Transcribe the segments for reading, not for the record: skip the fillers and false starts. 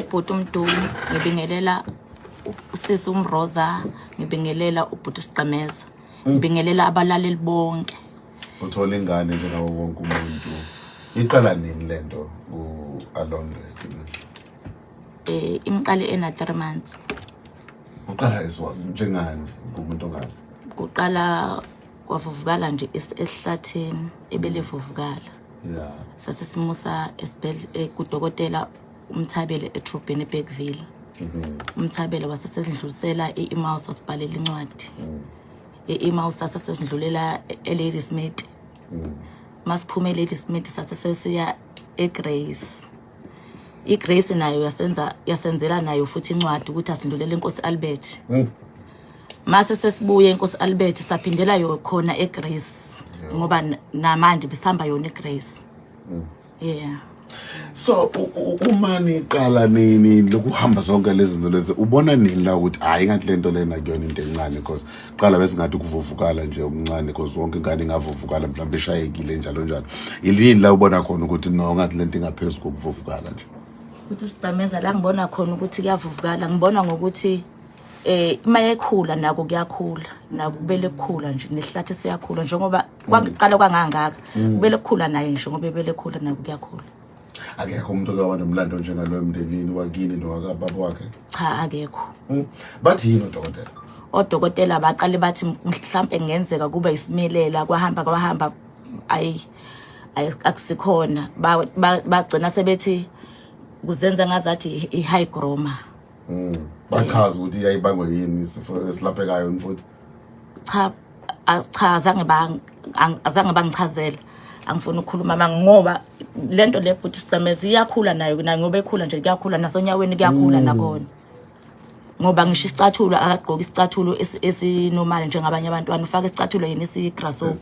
ubhuti uMduli, ngibingelela usisi uMroza, ngibingelela ubhuti uSicameza, ngibingelela abalaleli bonke. Uthola ingane njengawo wonke umuntu. Iqala nini lento u-Alondra? Imqale ena 3 months. Uqala njengani kumuntu ongazi? Kuqala kwavuvukala nje esihlatheni ebelevuvukala. Yeah. Sase simusa esibhedlela kudokotela uMthabele eTrubheni eBergville. UMthabele wasesedlulisela eEmmaus wasibhalela incwadi. eEmmaus sasesedlulela eLadysmith. Masiphume eLadysmith sasesiya eGrace. iGrace nayo yasenzela nayo futhi incwadi ukuthi asidlulele eNkosi Albert. Mase sesibuye eNkosi Albert saphindela yo khona eGrace ngoba namanje besihamba yona eGrace. Yeah. So umani qala nini lokuhamba zonke lezi zinto lezi ubona nini la ukuthi hayi ngathi lento lena kuyona into encane because qala bese ngathi kuvuvukala nje omncane because wonke ingane ingavuvukala mhlawumbe eshayekile njalo njalo. Yilini la ubona khona ukuthi no ngathi lento ingaphezulu kokuvuvukala nje? Ukuthi uSicameza la ngibona khona ukuthi kuyavuvukala, ngibona ngokuthi mayekhula nako kuyakhula, nako kubele kukhula nje nesihlathi siyakhula njengoba kwaqala kwangangaka kubele kukhula naye nje ngoba ebele kukhula nako kuyakhula. Akekho umuntu okawana nomlando njengalo emndenini wakini nowakababa wakhe? Cha, akekho. Bathi yini odokotela? Odokotela baqale bathi mhlambe ngenzeka kuba isimilela kwahamba ayi akusikhona bagcina sebethi kuzenza ngazathi ihygroma. Bachaza ukuthi iyayibangwa yini isifo esilaphekayo mfowethu? Cha, azange bangichazela. Angifuni ukukhuluma ngoba lento le bhuti Sicameza iyakhula nayo ngoba ekhula nje kuyakhula nasonyaweni kuyakhula nakona. Ngoba ngisho isicathulo akagqoki isicathulo esinormal njengabanye abantwana, ufaka isicathulo yena esigrasshopper.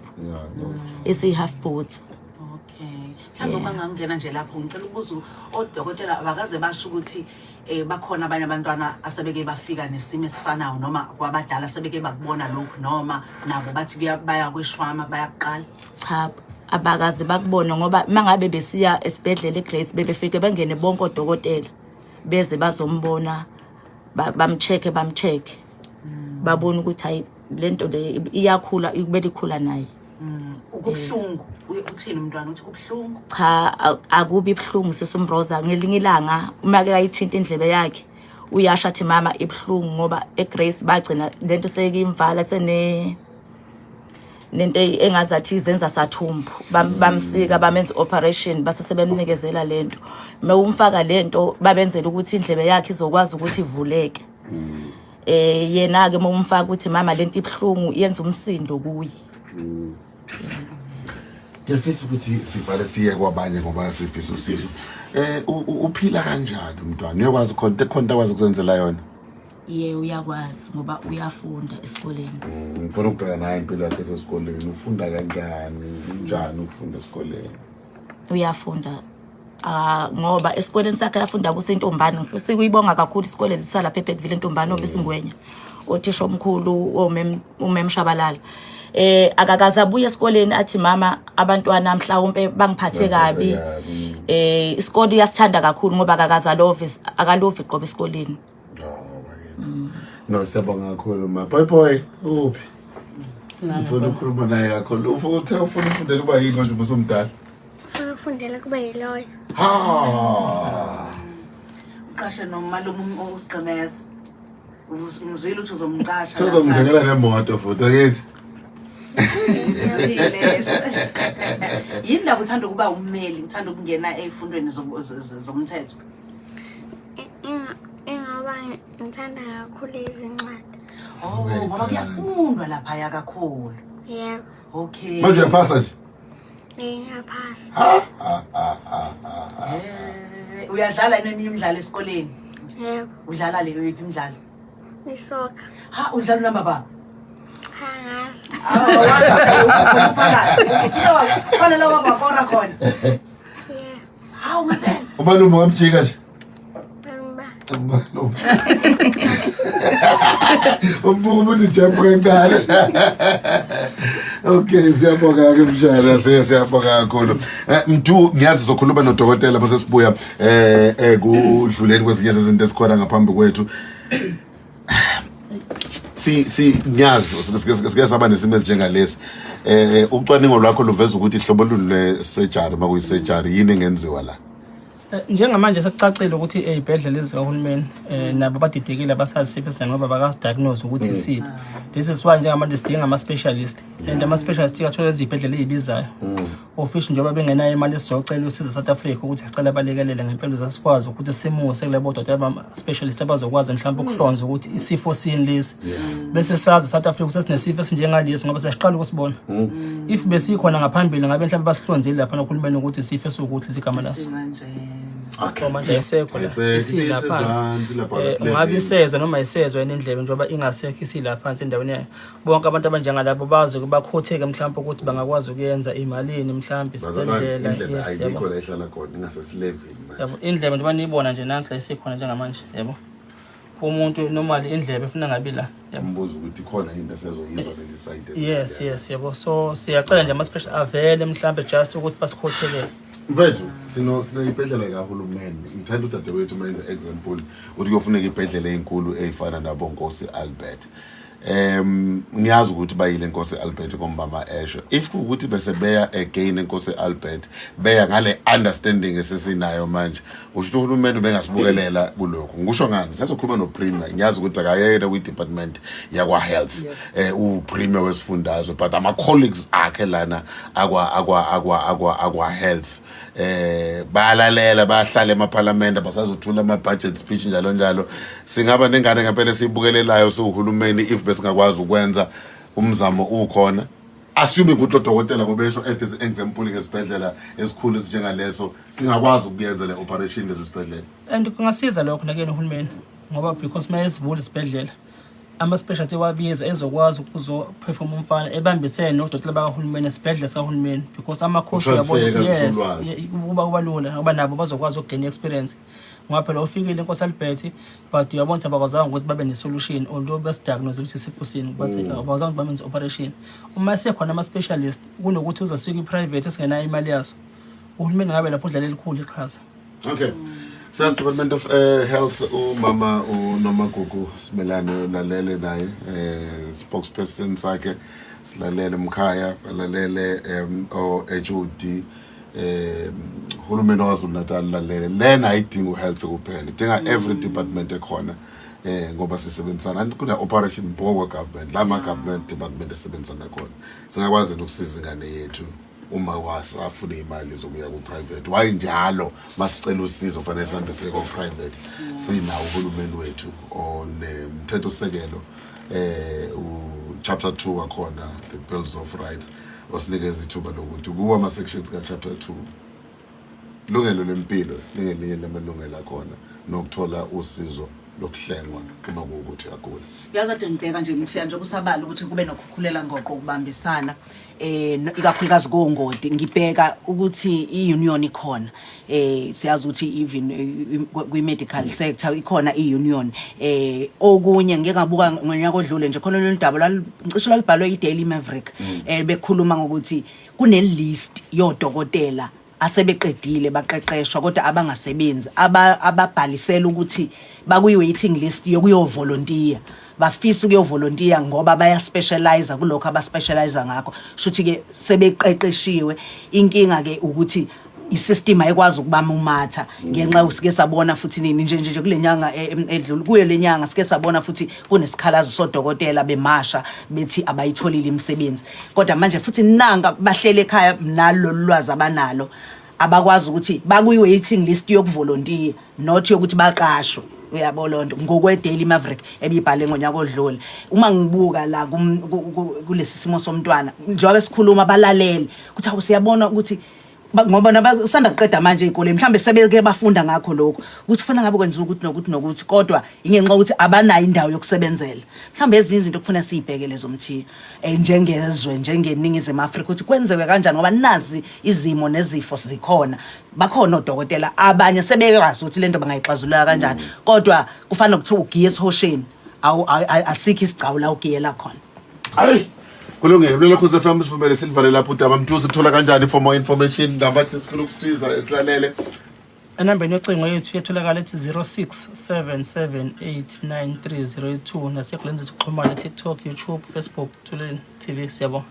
Esi half boots. Mhlawumbe mangangena nje lapho ngicela ukubuza odokotela abakaze basho ukuthi bakhona abanye abantwana asebeke bafika nesimo esifanayo noma kwabadala asebeke bakubona lokho noma nabo bathi baya kweshwama bayaqala? Cha, abakaze bakubona ngoba mangabe besiya esibhedlela eGrace bebefike bengene bonke odokotela beze bazombona bamcheck babona ukuthi hayi lento le iyakhula ikubele ikhula naye. Ukubhlungu uthini umntwana uthi kubhlungu? Cha, akubi ibhlungu sesoMroza. Ngelinye ilanga uma ke ayithinta indlebe yakhe uyasha athi mama ibhlungu ngoba eGrace bagcina lento sekimvala nento engazathi izenza sathumbu bamsika bamenza operation base sebemnikezela lento mewumfaka lento babenzela ukuthi indlebe yakhe izokwazi ukuthi ivuleke. Yena ke mawumfaka ukuthi mama lento ibhlungu yenza umsindo kuye. Ngiyafisa ukuthi sivale siye kwabanye ngoba sifisa usizo. Uphila kanjani umntwana? Uyakwazi khonta kwazi ukuzenzela yona? Yebo uyakwazi ngoba uyafunda esikoleni. Ngifuna ukubheka naye impilo yakhe esikoleni. Ufunda kanjani? Unjani ukufunda esikoleni? Uyafunda. Ngoba esikoleni sakhe afunda kusentombane. Sikuyibonga kakhulu isikole lisala lapha eBergville entombane obesingwenya. Othisha omkhulu umem Shabalala. Akakaza abuye esikoleni athi mama abantwana mhlawumbe bangiphathe kabi. Isikole iyasithanda kakhulu ngoba akalovi qobe esikoleni. No, siyabonga kakhulu ma. Boy, uphi? Ngifuna ukukhuluma naye kakhulu. Ufuna ufundela ukuba yini manje ubusumdala? Ufundela kuba yilawyer. Uqashe nomalume uSicameza. Ngizwile ukuthi uzomqasha. Uzongithengela nemoto futhi akithi. Yini la uthanda ukuba ummeli, uthanda ukungena ezifundweni zomthetho? Ngoba ngithanda kakhulu izincwadi. Ngoba kuyafundwa lapha ya kakhulu. Yebo. Okay. Manje uyaphasa nje? Ngiyaphasa. Uyadlala eminye imidlalo esikoleni? Yebo. Udlala le yiphi imidlalo? Isoka. Udlala noma baba? Hangasi. Khona lawa bakora khona. Yeah. Hawu ngempela. Umalume ngamjika nje? Ubuthi jump kancane. Okay, siyabonga ke mshana, siyabonga kakhulu. Mthu ngiyazi sokhuluma nodokotela mase sibuya kudluleni kwezinye izinto esikhona ngaphambi kwethu. Si ngiyazi sike saba nesimo esinjengalesi. Ucwaningo lwakho luveza ukuthi ihlobo lule surgery makuyi surgery yini engenziwa la? Njengamanje sekucacile ukuthi ezibhedlela ezikahulumeni nabo badidekile abasazi sifo ngoba bakasidiagnose ukuthi isiphi. This is why njengamanje sidinga ama specialist and ama specialist athola ezibhedlela ezibizayo. Office njengoba bengenayo imali sizocela usizo South Africa ukuthi sicela balekelele ngempela zasikwazi ukuthi simuse kulabo doctor aba specialist abazokwazi mhlawumbe ukuhlonza ukuthi isifo sini lesi. Bese sazi South Africa ukuthi sinesifo esinjengalesi ngoba siyaqala ukusibona. If besikhona ngaphambili ngabe mhlawumbe basihlonzile lapha nokhulumeni ukuthi isifo sokuthi ligama laso. Okay. Manje isekho la isilaphansi ungabe isezwe noma isezwe endlebe njengoba ingasekho isilaphansi endaweni yayo bonke abantu abanjengalabo bazi ukubakhotheke mhlawumbe ukuthi bangakwazi ukuyenza imalini mhlawumbe isibhedlela yes yabo la ihlala khona ingasesilevini yabo indlebe njengoba niyibona nje nansi la isikhona njengamanje yabo umuntu normally indlebe efuna ngabe la yambuza ukuthi khona into sezoyizwa leli side yes yabo so siyacela nje ama special avele mhlawumbe just ukuthi basikhotheke mfethu sineyibhedlela kahulumeni ngithanda udadewethu menze example uthi kuyofuneka ibhedlela ezinkulu ezifana nabo Nkosi Albert ngiyazi ukuthi bayile Nkosi Albert kombama esho if ukuthi bese beya again Nkosi Albert beya ngale understanding esesinayo manje usho uhulumeni bengasibukelela kuloko ngisho ngani sesokhuluma no Premier ngiyazi ukuthi akayena kwi department yakwa health u Premier wesifundazwe but ama colleagues akhe lana akwa health bayalalela bayahlala emaparlament basazothula ama budget speech njalo singaba nengane ngempela siyibukelelayo sohulumeni if besingakwazi ukwenza umzamo ukhona assume ukuthi udokotela ngobesho example ngesibhedlela esikhulu esinjengaleso singakwazi ukuyenza le operation lesibhedlela and kungasiza lokho nakene uhulumeni ngoba because mayesivula isibhedlela ama specialty wabiza ezokwazi ukuzoperform umfana ebambisene nodokotela bakahulumeni esibhedlela sakahulumeni because ama coach yabo yes kuba lula ngoba nabo bazokwazi ukugain experience ngoba phela ufikile Nkosi Albert but uyabona abakwazi ukuthi babe ne solution although besidiagnose ukuthi isifo sini but abakwazi ukuthi bamenze operation uma sekhona ama specialist kunokuthi uzasuka iprivate esingenayo imali yaso uhulumeni ngabe lapho udlala elikhulu iqhaza. Okay. Says Department of Health umama uNomagugu Simelane lalele naye spokesperson sakhe silalele Mkhaya lalele HOD hulumeni waZulu Natal lalele lena ayidinga health kuphela idinga every department ekhona ngoba sisebenzisana kuna operation Mbogo government lama government department esebenzisana khona singakwazi ukusiza ingane yethu uma wasafuna imali zokuya ku private why njalo masicela usizo fanele sihambe siye ku private sinawo uhulumeni wethu onemthetho sekelo chapter 2 akhona the bills of rights osinikeza ithuba lokuthi kuwa ama sections ka chapter 2 lungelo lempilo lingelinye lamalungelo akhona nokuthola usizo lokuhlengwa uma kuukuthi yakula yazathi ngibheka nje Mthiya nje kusabala ukuthi kube nokukhukhulela ngoqo ukubambisana ikakhulukazi koNgodi ngibheka ukuthi iunion ikhona siyazi ukuthi even kwi medical sector ikhona iunion okunye ngeke ngabuka ngonyaka odlule nje khona loludaba ngisho lalibhalwe iDaily Maverick bekhuluma ngokuthi kune list yodokotela asebeqedile baqeqeshwa kodwa abangasebenzi ababhalisela ukuthi bakuyi waiting list yokuyo volunteer bafisa ukuyo volunteer ngoba baya specialize kulokho abaspecialize ngakho shuthi ke sebeqeqeshiwe inkinga ke ukuthi isystem ayikwazi ukubama umatha ngenxa usike sabona futhi nini nje kulenyanga edlule kuye lenyanga sike sabona futhi kunesikhalazo sodokotela bemasha bethi abayitholile imisebenzi kodwa manje futhi nanga bahlele ekhaya nalo lwazi abanalo abakwazi ukuthi bakuyi waiting list yokuvolunteer not yokuthi baqashwe uyabona lonto ngokwe Daily Maverick ebibhale ngonyaka odlule uma ngibuka la kulesi simo somntwana njengoba sikhuluma balalele ukuthi awusiyabona ukuthi ngoba nabasanda kuqeda manje ezikoleni mhlambe sebeke bafunda ngakho lokho ukuthi kufanele ngabe kwenziwa ukuthi nokuthi kodwa ingenxa ukuthi abanayo indawo yokusebenzela mhlambe ezinye izinto kufanele siyibheke lezo mthi njengezwe njengeningizimu Afrika ukuthi kwenzewe kanjani ngoba nazi izimo nezifo zikhona bakhona odokotela abanye sebekwazi ukuthi lento bangayixazulula kanjani kodwa kufanele ukuthi ugiye esihosheni asikho isigcawu la ugiyela khona hayi kulungile mina Ukhozi FM sivumele silivale lapho udaba mthuzi kuthola kanjani for more information ngabathi sifuna ukusiza esilalele enambeni yocingo yethu yetholakala ethi 0677893082 nasekulenza ukuxhumana TikTok, YouTube, Facebook, Tuleni TV siyabonga.